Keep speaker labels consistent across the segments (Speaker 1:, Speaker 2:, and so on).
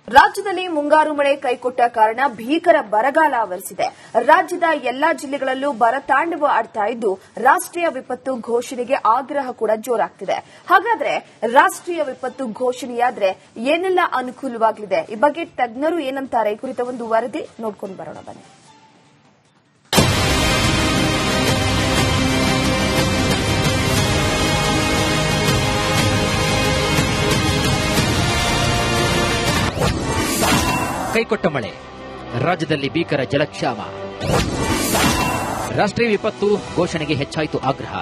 Speaker 1: ರಾಜ್ಯದಲ್ಲಿ ಮುಂಗಾರು ಮಳೆ ಕೈಕೊಟ್ಟ ಕಾರಣ ಭೀಕರ ಬರಗಾಲ ಆವರಿಸಿದೆ. ರಾಜ್ಯದ ಎಲ್ಲಾ ಜಿಲ್ಲೆಗಳಲ್ಲೂ ಬರತಾಂಡವ ಆಡ್ತಾ ಇದ್ದು ರಾಷ್ಟ್ರೀಯ ವಿಪತ್ತು ಘೋಷಣೆಗೆ ಆಗ್ರಹ ಕೂಡ ಜೋರಾಗ್ತಿದೆ. ಹಾಗಾದ್ರೆ ರಾಷ್ಟ್ರೀಯ ವಿಪತ್ತು ಘೋಷಣೆಯಾದ್ರೆ ಏನೆಲ್ಲ ಅನುಕೂಲವಾಗಲಿದೆ, ಈ ಬಗ್ಗೆ ತಜ್ಞರು ಏನಂತಾರೆ, ಈ ಕುರಿತ ಒಂದು ವರದಿ ನೋಡ್ಕೊಂಡು ಬರೋಣ ಬನ್ನಿ.
Speaker 2: ಕೈಕೊಟ್ಟ ಮಳೆ, ರಾಜ್ಯದಲ್ಲಿ ಭೀಕರ ಜಲಕ್ಷಾಮ, ರಾಷ್ಟ್ರೀಯ ವಿಪತ್ತು ಘೋಷಣೆಗೆ ಹೆಚ್ಚಾಯಿತು ಆಗ್ರಹ.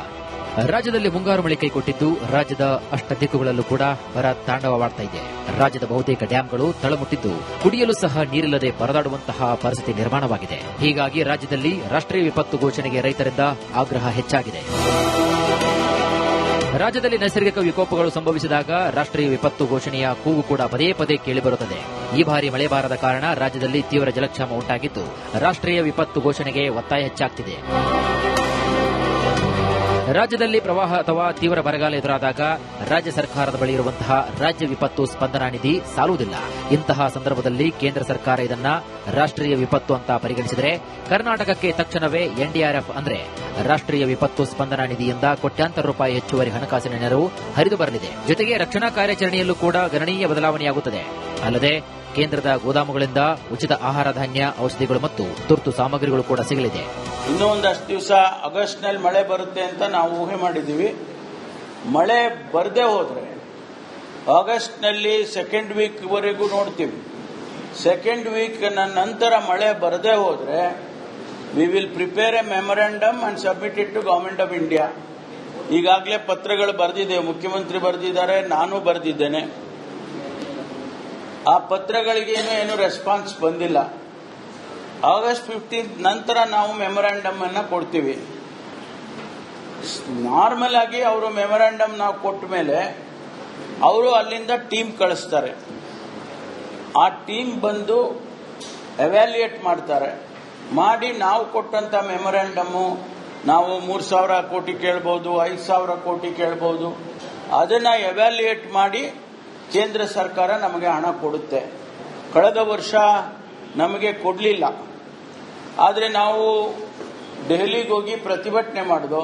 Speaker 2: ರಾಜ್ಯದಲ್ಲಿ ಮುಂಗಾರು ಮಳೆ ಕೈಕೊಟ್ಟಿದ್ದು ರಾಜ್ಯದ ಅಷ್ಟದಿಕ್ಕುಗಳಲ್ಲೂ ಕೂಡ ಬರ ತಾಂಡವವಾಡ್ತಾ ಇದೆ. ರಾಜ್ಯದ ಬಹುತೇಕ ಡ್ಯಾಂಗಳು ತಳಮುಟ್ಟಿದ್ದು ಕುಡಿಯಲು ಸಹ ನೀರಿಲ್ಲದೆ ಪರದಾಡುವಂತಹ ಪರಿಸ್ಥಿತಿ ನಿರ್ಮಾಣವಾಗಿದೆ. ಹೀಗಾಗಿ ರಾಜ್ಯದಲ್ಲಿ ರಾಷ್ಟ್ರೀಯ ವಿಪತ್ತು ಘೋಷಣೆಗೆ ರೈತರಿಂದ ಆಗ್ರಹ ಹೆಚ್ಚಾಗಿದೆ. ರಾಜ್ಯದಲ್ಲಿ ನೈಸರ್ಗಿಕ ವಿಕೋಪಗಳು ಸಂಭವಿಸಿದಾಗ ರಾಷ್ಟ್ರೀಯ ವಿಪತ್ತು ಘೋಷಣೆಯ ಕೂಗು ಕೂಡ ಪದೇ ಪದೇ ಕೇಳಿಬರುತ್ತದೆ. ಈ ಬಾರಿ ಮಳೆ ಬಾರದ ಕಾರಣ ರಾಜ್ಯದಲ್ಲಿ ತೀವ್ರ ಜಲಕ್ಷಾಮ ಉಂಟಾಗಿದ್ದು ರಾಷ್ಟ್ರೀಯ ವಿಪತ್ತು ಘೋಷಣೆಗೆ ಒತ್ತಾಯ ಹೆಚ್ಚಾಗ್ತಿದೆ. ರಾಜ್ಯದಲ್ಲಿ ಪ್ರವಾಹ ಅಥವಾ ತೀವ್ರ ಬರಗಾಲ ಎದುರಾದಾಗ ರಾಜ್ಯ ಸರ್ಕಾರದ ಬಳಿ ಇರುವಂತಹ ರಾಜ್ಯ ವಿಪತ್ತು ಸ್ಪಂದನಾ ನಿಧಿ ಸಾಲುವುದಿಲ್ಲ. ಇಂತಹ ಸಂದರ್ಭದಲ್ಲಿ ಕೇಂದ್ರ ಸರ್ಕಾರ ಇದನ್ನ ರಾಷ್ಟ್ರೀಯ ವಿಪತ್ತು ಅಂತ ಪರಿಗಣಿಸಿದರೆ ಕರ್ನಾಟಕಕ್ಕೆ ತಕ್ಷಣವೇ ಎನ್ಡಿಆರ್ಎಫ್ ಅಂದ್ರೆ ರಾಷ್ಟ್ರೀಯ ವಿಪತ್ತು ಸ್ಪಂದನಾ ನಿಧಿಯಿಂದ ಕೋಟ್ಯಾಂತರ ರೂಪಾಯಿ ಹೆಚ್ಚುವರಿ ಹಣಕಾಸಿನ ನೆರವು ಹರಿದು ಬರಲಿದೆ. ಜೊತೆಗೆ ರಕ್ಷಣಾ ಕಾರ್ಯಾಚರಣೆಯಲ್ಲೂ ಕೂಡ ಗಣನೀಯ ಬದಲಾವಣೆಯಾಗುತ್ತದೆ. ಅಲ್ಲದೆ ಕೇಂದ್ರದ ಗೋದಾಮುಗಳಿಂದ ಉಚಿತ ಆಹಾರ ಧಾನ್ಯ, ಔಷಧಿಗಳು ಮತ್ತು ತುರ್ತು ಸಾಮಗ್ರಿಗಳು ಕೂಡ ಸಿಗಲಿದೆ.
Speaker 3: ಇನ್ನೂ ಒಂದಷ್ಟು ದಿವಸ ಆಗಸ್ಟ್ನಲ್ಲಿ ಮಳೆ ಬರುತ್ತೆ ಅಂತ ನಾವು ಊಹೆ ಮಾಡಿದ್ದೀವಿ. ಮಳೆ ಬರದೇ ಹೋದ್ರೆ ಆಗಸ್ಟ್ನಲ್ಲಿ ಸೆಕೆಂಡ್ ವೀಕ್ ವರೆಗೂ ನೋಡ್ತೀವಿ. ಸೆಕೆಂಡ್ ವೀಕ್ ನಂತರ ಮಳೆ ಬರದೇ ಹೋದ್ರೆ we will prepare a memorandum and submit it to government of India. ಈಗಾಗಲೇ ಪತ್ರಗಳು ಬರೆದಿದ್ದೇವೆ, ಮುಖ್ಯಮಂತ್ರಿ ಬರೆದಿದ್ದಾರೆ, ನಾನು ಬರೆದಿದ್ದೇನೆ. ಆ ಪತ್ರಗಳಿಗೇನು ಏನು ರೆಸ್ಪಾನ್ಸ್ ಬಂದಿಲ್ಲ. ಆಗಸ್ಟ್ 15 ನಂತರ ನಾವು ಮೆಮೊರಾಂಡಮ್ ಅನ್ನ ಕೊಡ್ತೀವಿ. ನಾರ್ಮಲ್ ಆಗಿ ಅವರು ಮೆಮೊರಾಂಡಮ್ ನಾವು ಕೊಟ್ಟ ಮೇಲೆ ಅವರು ಅಲ್ಲಿಂದ ಟೀಮ್ ಕಳಿಸ್ತಾರೆ. ಆ ಟೀಮ್ ಬಂದು ಎವ್ಯಾಲ್ಯೂಯೇಟ್ ಮಾಡ್ತಾರೆ. ಮಾಡಿ ನಾವು ಕೊಟ್ಟಂತ ಮೆಮೊರಾಂಡಮ್ಮು ನಾವು 3,000 ಕೋಟಿ ಕೇಳಬಹುದು, 5,000 ಕೋಟಿ ಕೇಳಬಹುದು. ಅದನ್ನ ಎವ್ಯಾಲ್ಯೂಯೇಟ್ ಮಾಡಿ ಕೇಂದ್ರ ಸರ್ಕಾರ ನಮಗೆ ಹಣ ಕೊಡುತ್ತೆ. ಕಳೆದ ವರ್ಷ ನಮಗೆ ಕೊಡಲಿಲ್ಲ. ಆದರೆ ನಾವು ದೆಹಲಿಗೆ ಹೋಗಿ ಪ್ರತಿಭಟನೆ ಮಾಡಿದೋ,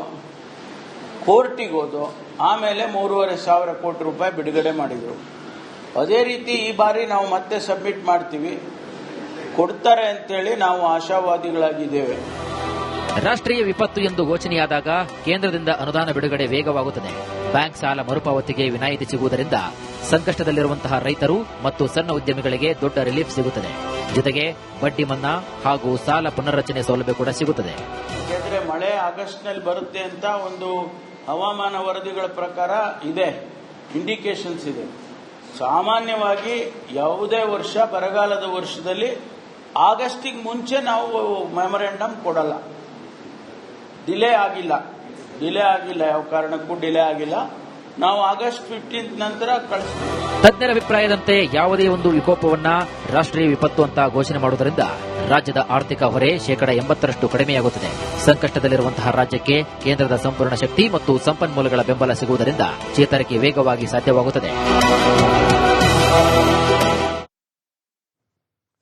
Speaker 3: ಕೋರ್ಟಿಗೆ ಹೋದೋ, ಆಮೇಲೆ 3,500 ಕೋಟಿ ರೂಪಾಯಿ ಬಿಡುಗಡೆ ಮಾಡಿದರು. ಅದೇ ರೀತಿ ಈ ಬಾರಿ ನಾವು ಮತ್ತೆ ಸಬ್ಮಿಟ್ ಮಾಡ್ತೀವಿ, ಕೊಡ್ತಾರೆ ಅಂತೇಳಿ ನಾವು ಆಶಾವಾದಿಗಳಾಗಿದ್ದೇವೆ.
Speaker 2: ರಾಷ್ಟ್ರೀಯ ವಿಪತ್ತು ಎಂದು ಘೋಷಣೆಯಾದಾಗ ಕೇಂದ್ರದಿಂದ ಅನುದಾನ ಬಿಡುಗಡೆ ವೇಗವಾಗುತ್ತದೆ. ಬ್ಯಾಂಕ್ ಸಾಲ ಮರುಪಾವತಿಗೆ ವಿನಾಯಿತಿ ಸಿಗುವುದರಿಂದ ಸಂಕಷ್ಟದಲ್ಲಿರುವಂತಹ ರೈತರು ಮತ್ತು ಸಣ್ಣ ಉದ್ಯಮಿಗಳಿಗೆ ದೊಡ್ಡ ರಿಲೀಫ್ ಸಿಗುತ್ತದೆ. ಜೊತೆಗೆ ಬಡ್ಡಿ ಮನ್ನಾ ಹಾಗೂ ಸಾಲ ಪುನರ್ರಚನೆ ಸೌಲಭ್ಯ ಕೂಡ ಸಿಗುತ್ತದೆ.
Speaker 3: ಯಾಕಂದ್ರೆ ಮಳೆ ಆಗಸ್ಟ್ನಲ್ಲಿ ಬರುತ್ತೆ ಅಂತ ಒಂದು ಹವಾಮಾನ ವರದಿಗಳ ಪ್ರಕಾರ ಇದೆ, ಇಂಡಿಕೇಶನ್ಸ್ ಇದೆ. ಸಾಮಾನ್ಯವಾಗಿ ಯಾವುದೇ ವರ್ಷ ಬರಗಾಲದ ವರ್ಷದಲ್ಲಿ ಆಗಸ್ಟಿಗೆ ಮುಂಚೆ ನಾವು ಮೆಮೊರಾಂಡಮ್ ಕೊಡಲ್ಲ. ಡಿಲೇ ಆಗಿಲ್ಲ, ಯಾವ ಕಾರಣಕ್ಕೂ ಡಿಲೇ ಆಗಿಲ್ಲ. ನಾವು ಆಗಸ್ಟ್ 15 ನಂತರ ಕಳಿಸ್ತೀವಿ.
Speaker 2: ತಜ್ಞರ ಅಭಿಪ್ರಾಯದಂತೆ ಯಾವುದೇ ಒಂದು ವಿಕೋಪವನ್ನ ರಾಷ್ಟ್ರೀಯ ವಿಪತ್ತು ಅಂತ ಘೋಷಣೆ ಮಾಡುವುದರಿಂದ ರಾಜ್ಯದ ಆರ್ಥಿಕ ಹೊರೆ 80% ಕಡಿಮೆಯಾಗುತ್ತದೆ. ಸಂಕಷ್ಟದಲ್ಲಿರುವಂತಹ ರಾಜ್ಯಕ್ಕೆ ಕೇಂದ್ರದ ಸಂಪೂರ್ಣ ಶಕ್ತಿ ಮತ್ತು ಸಂಪನ್ಮೂಲಗಳ ಬೆಂಬಲ ಸಿಗುವುದರಿಂದ ಚೇತರಿಕೆ ವೇಗವಾಗಿ ಸಾಧ್ಯವಾಗುತ್ತದೆ.